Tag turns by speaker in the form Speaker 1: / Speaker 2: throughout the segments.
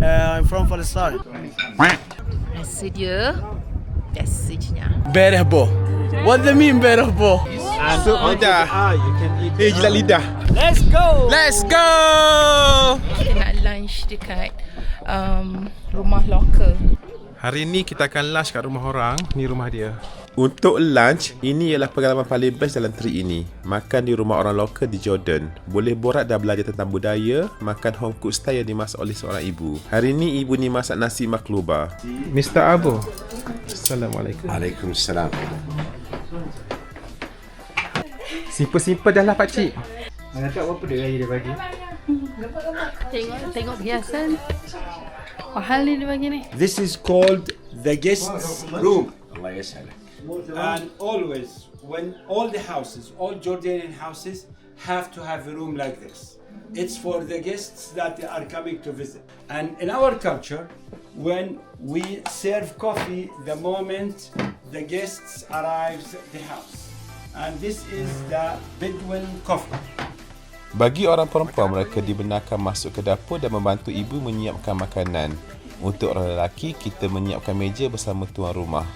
Speaker 1: I'm from Palestine.
Speaker 2: Nasi dia Biasanya
Speaker 1: Berehbo. What do you mean berehbo?
Speaker 3: So lidah. Jilat lidah.
Speaker 1: Let's go.
Speaker 3: Let's go.
Speaker 2: kita nak lunch dekat rumah local.
Speaker 3: Hari ni kita akan lunch kat rumah orang. Ni rumah dia. Untuk lunch, ini ialah pengalaman paling best dalam trip ini. Makan di rumah orang lokal di Jordan. Boleh borak dan belajar tentang budaya. Makan home cook style yang dimasak oleh seorang ibu. Hari ni ibu ni masak nasi makluba. Mr. Abu. Assalamualaikum.
Speaker 4: Waalaikumsalam.
Speaker 3: Simple-simple dah lah pakcik.
Speaker 2: Tengok hiasan. Mahal ni dia bagi ni.
Speaker 4: This is called the guest's room. Allah yas'alak. And always, when all the houses, all Jordanian houses have to have a room like this. It's for the guests that are coming to visit. And in our culture, when we serve coffee the moment the guests arrives at the house. And this is the Bedouin coffee.
Speaker 3: Bagi orang perempuan, mereka dibenarkan masuk ke dapur dan membantu ibu menyiapkan makanan. Untuk orang lelaki, kita menyiapkan meja bersama tuan rumah.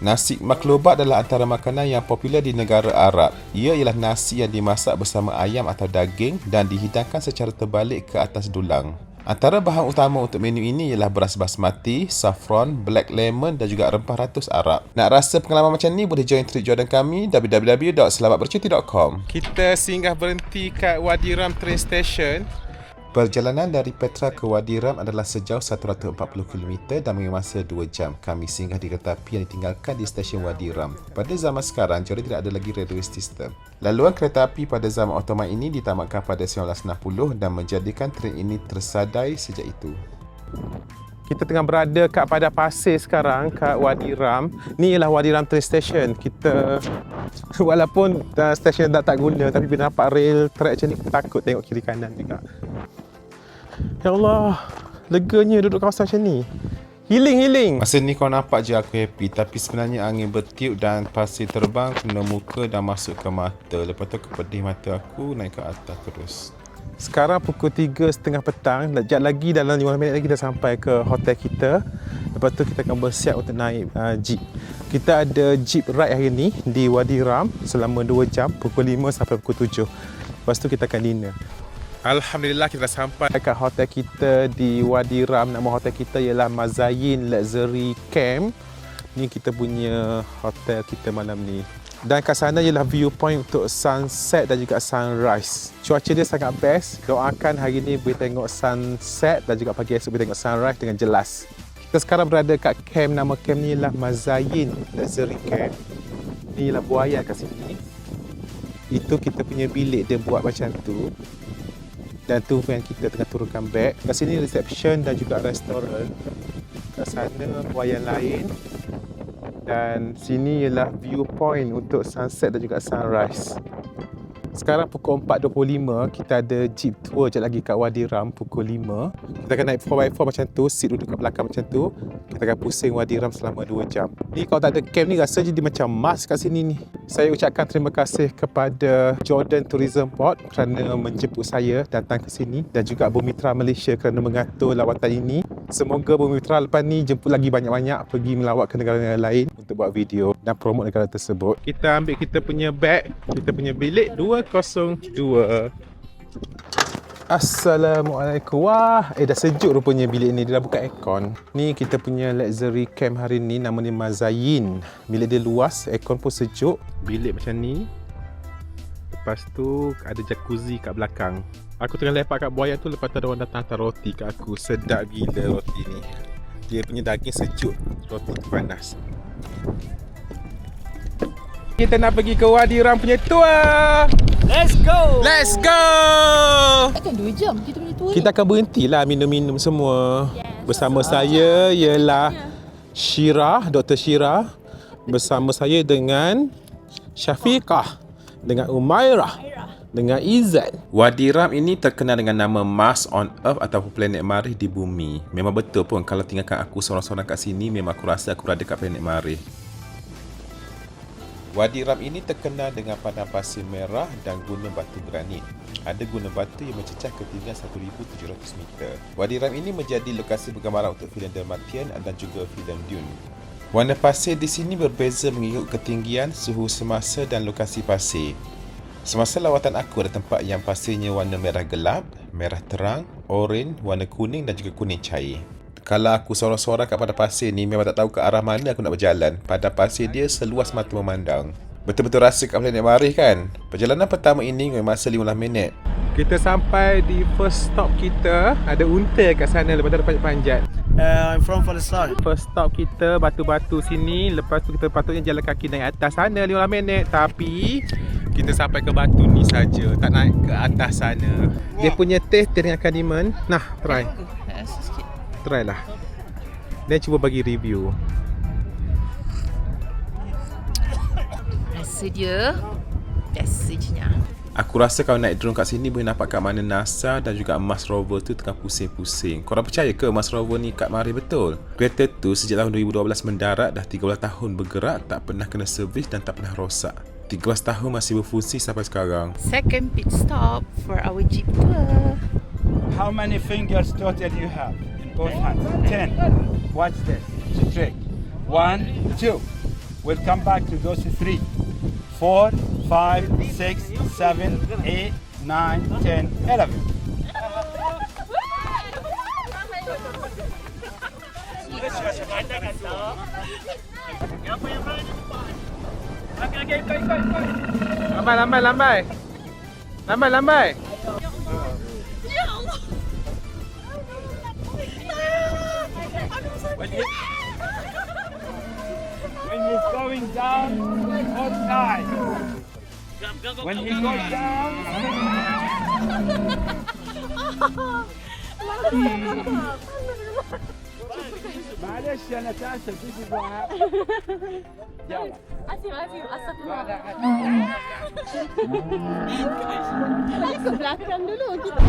Speaker 3: Nasi maklubat adalah antara makanan yang popular di negara Arab. Ia ialah nasi yang dimasak bersama ayam atau daging dan dihidangkan secara terbalik ke atas dulang. Antara bahan utama untuk menu ini ialah beras basmati, saffron, black lemon dan juga rempah ratus Arab. Nak rasa pengalaman macam ni, boleh join trip Jordan kami www.selamatbercuti.com. Kita singgah berhenti kat Wadi Ram train station. Perjalanan dari Petra ke Wadi Ram adalah sejauh 140 km dan mengambil masa 2 jam. Kami singgah di kereta api yang ditinggalkan di stesen Wadi Ram. Pada zaman sekarang, Jordan tidak ada lagi railway system. Laluan kereta api pada zaman Ottoman ini ditamatkan pada 1960 dan menjadikan tren ini tersadai sejak itu. Kita tengah berada kat padang pasir sekarang kat Wadi Ram. Ni ialah Wadi Ram train station. Kita walaupun stesen dah tak guna, tapi bila nampak rail track macam ni, kita takut tengok kiri kanan juga. Ya Allah, leganya duduk kawasan macam ni. Healing. Masa ni kau nampak je aku happy, tapi sebenarnya angin bertiup dan pasir terbang kena muka dan masuk ke mata. Lepas tu kepedih mata aku, naik ke atas terus. Sekarang pukul 3.30 petang. Sekejap lagi, dalam 15 minit lagi dah sampai ke hotel kita. Lepas tu kita akan bersiap untuk naik jeep. Kita ada jeep ride hari ni di Wadi Ram selama 2 jam, pukul 5 sampai pukul 7. Lepas tu kita akan dinner. Alhamdulillah, kita dah sampai dekat hotel kita di Wadi Ram. Nama hotel kita ialah Mazayin Luxury Camp. Ni kita punya hotel kita malam ni. Dan kat sana ialah viewpoint untuk sunset dan juga sunrise. Cuaca dia sangat best. Doakan hari ni boleh tengok sunset dan juga pagi esok boleh tengok sunrise dengan jelas. Kita sekarang berada kat camp. Nama camp ni ialah Mazayin Luxury Camp. Ni ialah buaya kat sini. Itu kita punya bilik dia buat macam tu. Dan tu yang kita tengah turunkan beg. Kat sini reception dan juga restoran. Kat sana buaya lain. Dan sini ialah viewpoint untuk sunset dan juga sunrise. Sekarang pukul 4.25, kita ada jeep tour sekejap lagi kat Wadi Ram pukul 5. Kita akan naik 4x4 macam tu, seat duduk kat belakang macam tu. Kita akan pusing Wadi Ram selama 2 jam. Ni kalau tak ada camp ni, rasa jadi macam Mars kat sini ni. Saya ucapkan terima kasih kepada Jordan Tourism Board kerana menjemput saya datang ke sini dan juga Bumitra Malaysia kerana mengatur lawatan ini. Semoga Bumitra lepas ni jemput lagi banyak-banyak pergi melawat ke negara-negara lain untuk buat video dan promote negara tersebut. Kita ambil kita punya bag, kita punya bilik 202. Assalamualaikum. Wah, dah sejuk rupanya bilik ni. Dia dah buka aircon. Ni kita punya luxury camp hari ni, nama ni Mazayin. Bilik dia luas, aircon pun sejuk. Bilik macam ni. Lepas tu ada jacuzzi kat belakang. Aku tengah lepak kat buaya tu, lepas tu ada orang datang hantar roti kat aku. Sedap gila roti ni. Dia punya daging sejuk, roti tu panas. Kita nak pergi ke Wadi Ram punya tour.
Speaker 1: Let's go.
Speaker 3: Let's go.
Speaker 2: Takkan 2 jam kita punya tour.
Speaker 3: Kita akan berhentilah minum-minum semua. Bersama saya ialah Syirah, Dr. Syirah. Bersama saya dengan Syafiqah, dengan Umairah, dengan Izzat. Wadi Ram ini terkenal dengan nama Mars on Earth ataupun planet Marikh di bumi. Memang betul pun, kalau tinggalkan aku seorang-seorang kat sini, memang aku rasa aku berada kat planet Marikh. Wadi Ram ini terkenal dengan padang pasir merah dan gunung batu granit. Ada gunung batu yang mencecah ketinggian 1,700 meter. Wadi Ram ini menjadi lokasi bergambaran untuk filem Dalmatian dan juga filem Dune. Warna pasir di sini berbeza mengikut ketinggian, suhu semasa dan lokasi pasir. Semasa lawatan aku ada tempat yang pasirnya warna merah gelap, merah terang, oranye, warna kuning dan juga kuning cair. Kalau aku sorang-sorang kat padang pasir ni memang tak tahu ke arah mana aku nak berjalan. Padang pasir dia seluas mata memandang. Betul-betul rasa kat planet Marikh kan? Perjalanan pertama ini memang masa 15 minit. Kita sampai di first stop kita. Ada unta kat sana lepas tu ada panjat.
Speaker 1: I'm from Palestine.
Speaker 3: First stop kita batu-batu sini. Lepas tu kita patutnya jalan kaki naik atas sana 15 minit. Tapi kita sampai ke batu ni saja, tak naik ke atas sana. Dia punya taste dengan kandiment. Nah, try.
Speaker 2: Sikit.
Speaker 3: Try lah. Dan cuba bagi review.
Speaker 2: Rasa dia biasa je nya.
Speaker 3: Aku rasa kalau naik drone kat sini boleh nampak kat mana NASA dan juga Mars Rover tu tengah pusing-pusing. Korang percaya ke Mars Rover ni kat Marikh betul? Kereta tu sejak tahun 2012 mendarat, dah 13 tahun bergerak, tak pernah kena servis dan tak pernah rosak. 13 tahun masih berfungsi sampai sekarang.
Speaker 2: Second pit stop for our jeep tour.
Speaker 4: How many fingers total you have in both hands? 10. Watch this. It's a trick. 1, 2. We'll come back to those 3. 4, 5, 6, 7, 8, 9, 10, 11.
Speaker 3: Lambai.
Speaker 4: When he's going down, hold tight. When he goes down, معلش يا نتاشا this is what happened. يلا.
Speaker 5: Asyik astagfirullah. Ikut belakang dulu kita.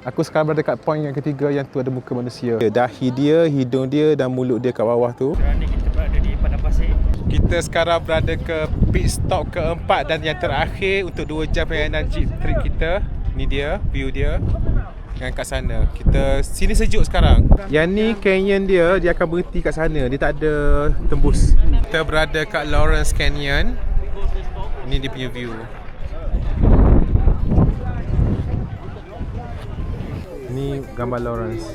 Speaker 3: Aku sekarang berada kat point yang ketiga yang tu ada muka manusia. Dahi dia, hidung dia dan mulut dia kat bawah tu.
Speaker 1: Sekarang ni kita berada di padang pasir.
Speaker 3: Kita sekarang berada ke pit stop keempat dan yang terakhir untuk 2 jam perjalanan jeep trip kita. Ni dia, view dia. Yang kat sana. Kita sini sejuk sekarang. Yang ni canyon dia akan berhenti kat sana. Dia tak ada tembus. Kita berada kat Lawrence Canyon. Ni dia punya view. Ni gambar Lawrence.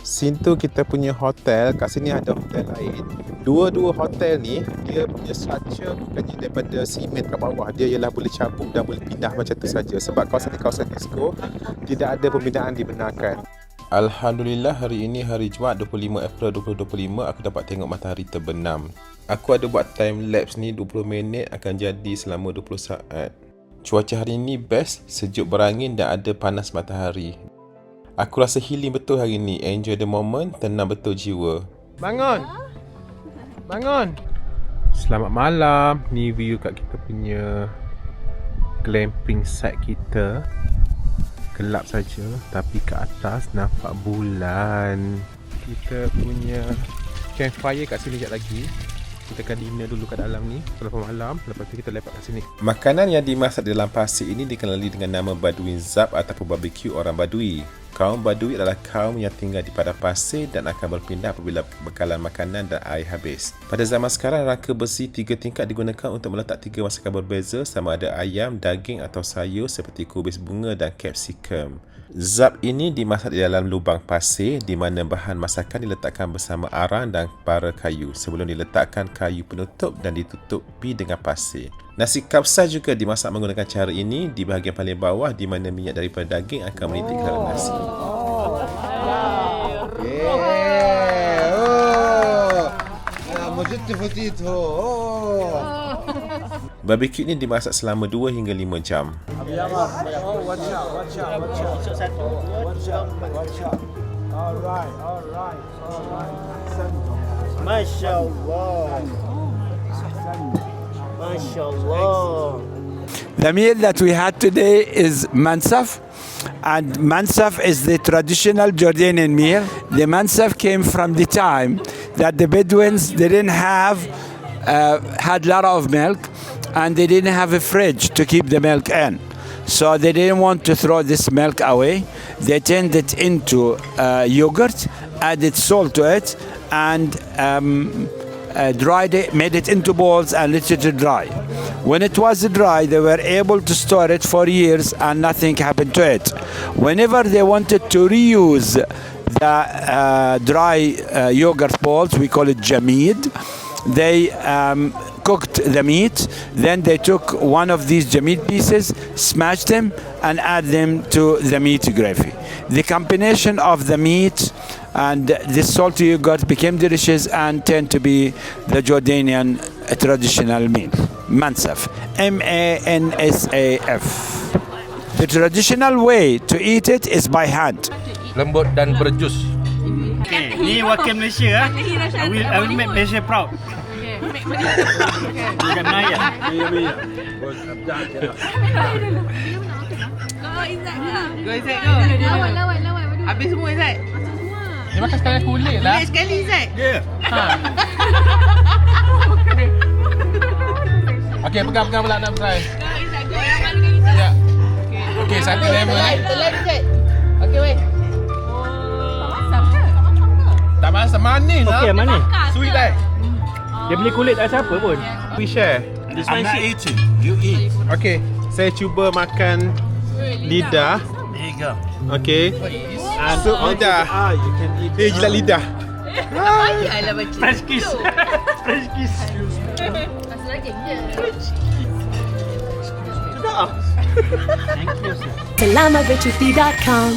Speaker 3: Sini tu kita punya hotel. Kat sini ada hotel lain. Dua-dua hotel ni dia punya structure bukannya daripada simen kat bawah. Dia ialah boleh cabut dan boleh pindah macam tu saja. Sebab kawasan disco tidak ada pembinaan dibenarkan. Alhamdulillah hari ini hari Jumaat 25 April 2025 aku dapat tengok matahari terbenam. Aku ada buat time lapse ni 20 minit akan jadi selama 20 saat. Cuaca hari ini best, sejuk berangin dan ada panas matahari. Aku rasa healing betul hari ni. Enjoy the moment, tenang betul jiwa. Bangun! Bangun! Selamat malam. Ni view kat kita punya glamping site kita. Gelap saja, tapi kat atas nampak bulan. Kita punya campfire kat sini sekejap lagi. Kita akan dinner dulu kat dalam ni selepas malam. Lepas tu kita lepak kat sini. Makanan yang dimasak di dalam pasir ini dikenali dengan nama Baduin Zap ataupun barbecue orang Badui. Kaum Badui adalah kaum yang tinggal di padang pasir dan akan berpindah apabila bekalan makanan dan air habis. Pada zaman sekarang, rangka besi 3 tingkat digunakan untuk meletak 3 masakan berbeza sama ada ayam, daging atau sayur seperti kubis bunga dan capsicum. Zap ini dimasak di dalam lubang pasir di mana bahan masakan diletakkan bersama arang dan bara kayu sebelum diletakkan kayu penutup dan ditutupi dengan pasir. Nasi kapsa juga dimasak menggunakan cara ini di bahagian paling bawah di mana minyak daripada daging akan menitik ke dalam nasi. Barbecue ni dimasak selama 2 hingga 5 jam.
Speaker 1: Masya Allah. Masya Allah.
Speaker 4: The meal that we had today is mansaf. And mansaf is the traditional Jordanian meal. The mansaf came from the time that the Bedouins didn't have had a lot of milk, and they didn't have a fridge to keep the milk in. So they didn't want to throw this milk away. They turned it into yogurt, added salt to it, and dried it, made it into balls and let it dry. When it was dry, they were able to store it for years and nothing happened to it. Whenever they wanted to reuse the dry yogurt balls, we call it jamid, they cooked the meat, then they took one of these jamid pieces, smashed them, and add them to the meat gravy. The combination of the meat and this salty yogurt became delicious and turned to be the Jordanian traditional meal, mansaf, M-A-N-S-A-F. The traditional way to eat it is by hand.
Speaker 6: Lembut dan berjus.
Speaker 1: Okay, ni wakil Malaysia. I will make Malaysia proud. Bukan Melayu.
Speaker 2: Go Izzat go. Lawan. Habis semua Izzat.
Speaker 6: Dia makan sekali kulit lah.
Speaker 2: Naik sekali Izzat.
Speaker 6: Okey, pegang pula nak try.
Speaker 2: Izzat go. Yang mana Izzat?
Speaker 6: Ya. Okey, satu lemon.
Speaker 2: Telan Izzat. Okey weh.
Speaker 6: Tak masam manis lah.
Speaker 1: Okey, mana?
Speaker 6: Sweet eh.
Speaker 1: Dia beli kulit tak siapa pun.
Speaker 6: We share.
Speaker 1: This one
Speaker 6: eating. You eat. Okey, saya cuba makan lidah.
Speaker 1: There you go.
Speaker 6: Okey. So lidah. Dia jilat lidah.
Speaker 2: Alah baca.
Speaker 1: French kiss. French kiss.
Speaker 2: Rasa lagi.
Speaker 1: Thank you, sir.
Speaker 5: SalamaVeggie.com